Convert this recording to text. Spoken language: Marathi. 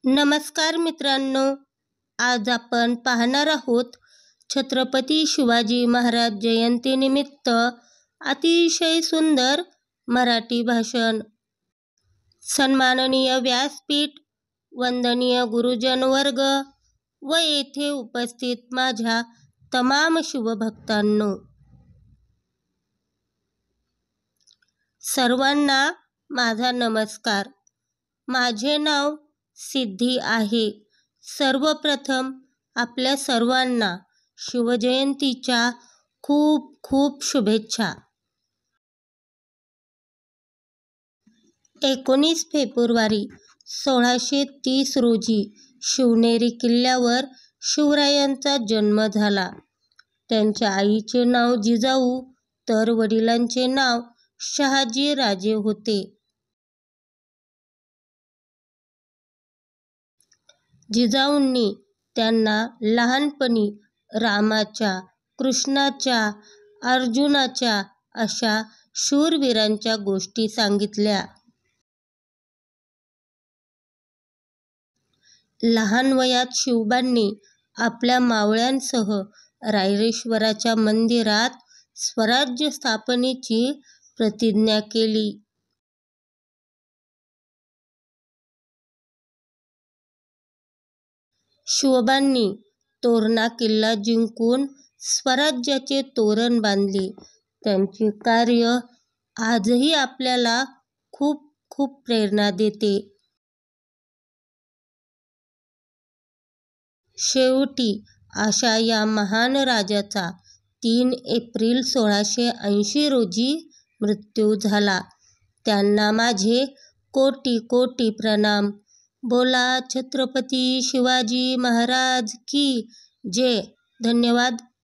नमस्कार मित्रांनो, आज आपण पाहणार आहोत छत्रपती शिवाजी महाराज जयंतीनिमित्त अतिशय सुंदर मराठी भाषण. सन्माननीय व्यासपीठ, वंदनीय गुरुजन वर्ग व येथे उपस्थित माझ्या तमाम शिवभक्तांनो, सर्वांना माझा नमस्कार. माझे नाव सिद्धी आहे. सर्वप्रथम आपल्या सर्वांना शिवजयंतीच्या खूप खूप शुभेच्छा. 19 फेब्रुवारी 1630 रोजी शिवनेरी किल्ल्यावर शिवरायांचा जन्म झाला. त्यांच्या आईचे नाव जिजाऊ तर वडिलांचे नाव शहाजी राजे होते. जिजाऊंनी त्यांना लहानपणी रामाच्या, कृष्णाच्या, अर्जुनाच्या अशा शूरवीरांच्या गोष्टी सांगितल्या. लहान वयात शिवबांनी आपल्या मावळ्यांसह रायरेश्वराच्या मंदिरात स्वराज्य स्थापनेची प्रतिज्ञा केली. शिवबांनी तोरणा किल्ला जिंकून स्वराज्याचे तोरण बांधले. त्यांचे कार्य आजही आपल्याला खूप खूप प्रेरणा देते. शेवटी अशा या महान राजाचा 3 एप्रिल 1680 रोजी मृत्यू झाला. त्यांना माझे कोटी कोटी प्रणाम. बोला छत्रपती शिवाजी महाराज की जय. धन्यवाद.